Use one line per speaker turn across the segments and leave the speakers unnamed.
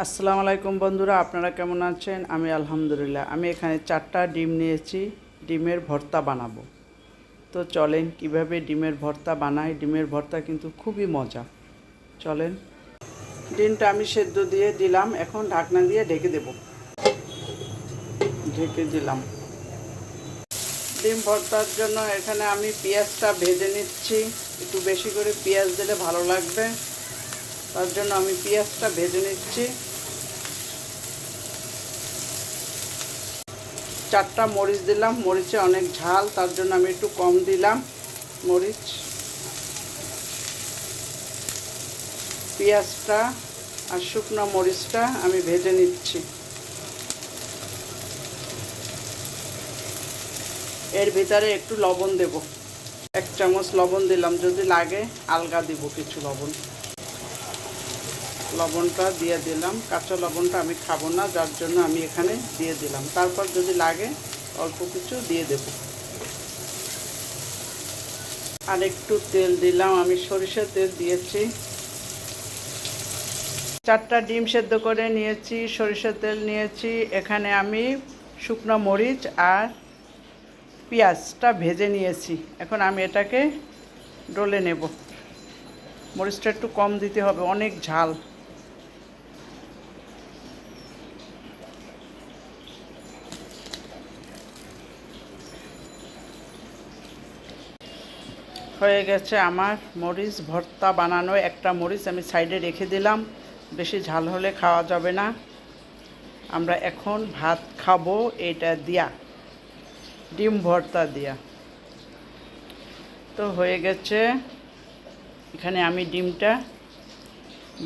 আসসালামু আলাইকুম বন্ধুরা, আপনারা কেমন আছেন? আমি আলহামদুলিল্লাহ। আমি এখানে 4টা ডিম নিয়েছি, ডিমের ভর্তা বানাবো। তো চলেন কিভাবে ডিমের ভর্তা বানাই। ডিমের ভর্তা কিন্তু খুবই মজা। চলেন, ডিমটা আমি সেদ্ধ দিয়ে দিলাম, এখন ঢাকনা দিয়ে ঢেকে দেব। ঢেকে দিলাম। ডিম ভর্তার জন্য এখানে আমি পেঁয়াজটা ভেজে নিচ্ছি। একটু বেশি করে পেঁয়াজ দিলে ভালো লাগবে, তার জন্য আমি পেঁয়াজটা ভেজে নিচ্ছি। 4টা মরিচ দিলাম, মরিচে অনেক ঝাল, তার জন্য আমি একটু কম দিলাম মরিচ। পেঁয়াজটা আর শুকনো মরিচটা আমি ভেজে নিচ্ছি। এর ভিতরে একটু লবণ দেব, 1 চামচ লবণ দিলাম, যদি লাগে আলগা দিব কিছু লবণ। লবণটা দিয়ে দিলাম, কাঁচা লবণটা আমি খাবো না, যার জন্য আমি এখানে দিয়ে দিলাম। তারপর যদি লাগে অল্প কিছু দিয়ে দেব। আর একটু তেল দিলাম, আমি সরিষার তেল দিয়েছি। 4টা ডিম সেদ্ধ করে নিয়েছি, সরিষার তেল নিয়েছি। এখানে আমি শুকনো মরিচ আর পেঁয়াজটা ভেজে নিয়েছি। এখন আমি এটাকে ডলে নেব। মরিচটা একটু কম দিতে হবে, অনেক ঝাল। হয়ে গেছে আমার মরিচ ভর্তা বানানো। একটা মরিচ আমি সাইডে রেখে দিলাম, বেশি ঝাল হলে খাওয়া যাবে না। আমরা এখন ভাত খাবো এটা দিয়া, ডিম ভর্তা দিয়া। তো হয়ে গেছে, এখানে আমি ডিমটা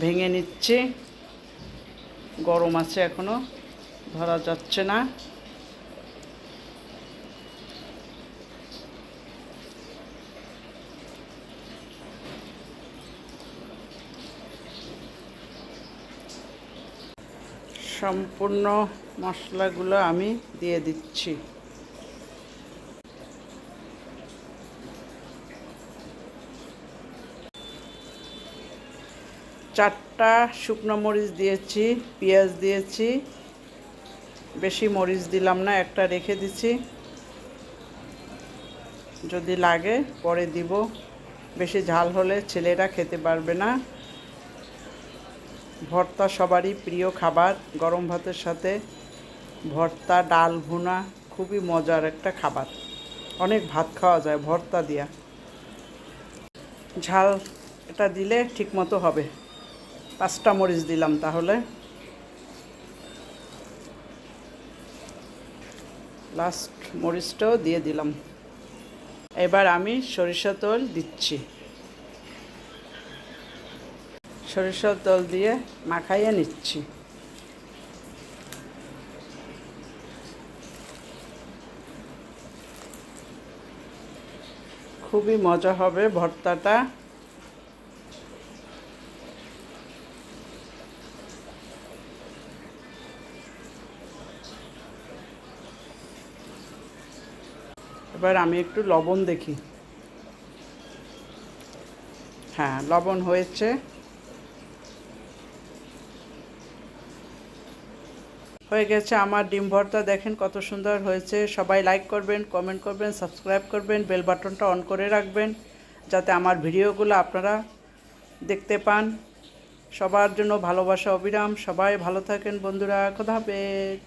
ভেঙে নিচ্ছি। গরম আছে, এখনো ধরা যাচ্ছে না। সম্পূর্ণ মশলাগুলো আমি দিয়ে দিচ্ছি। চারটা শুকনো মরিচ দিয়েছি, পেঁয়াজ দিয়েছি, বেশি মরিচ দিলাম না, একটা রেখে দিচ্ছি, যদি লাগে পরে দিব। বেশি ঝাল হলে ছেলেরা খেতে পারবে না। ভর্তা সবারই প্রিয় খাবার, গরম ভাতের সাথে ভর্তা, ডাল ভুনা খুবই মজার একটা খাবার। অনেক ভাত খাওয়া যায় ভর্তা দিয়া। ঝাল এটা দিলে ঠিক মতো হবে। 5টা মরিচ দিলাম, তাহলে লাস্ট মরিচটাও দিয়ে দিলাম। এবার আমি সরিষার তেল দিচ্ছি। সরিষার তেল দিয়ে মাখাইয়ে নিচ্ছি। খুবই মজা হবে ভর্তাটা। এবার আমি একটু লবণ দেখি। হ্যাঁ, লবণ হয়েছে। হয়ে গেছে আমার ডিম ভর্তা। দেখেন কত সুন্দর হয়েছে। সবাই লাইক করবেন, কমেন্ট করবেন, সাবস্ক্রাইব করবেন, বেল বাটনটা অন করে রাখবেন, যাতে আমার ভিডিওগুলো আপনারা দেখতে পান। সবার জন্য ভালোবাসা অবিরাম। সবাই ভালো থাকেন বন্ধুরা। খোদা হাফেজ।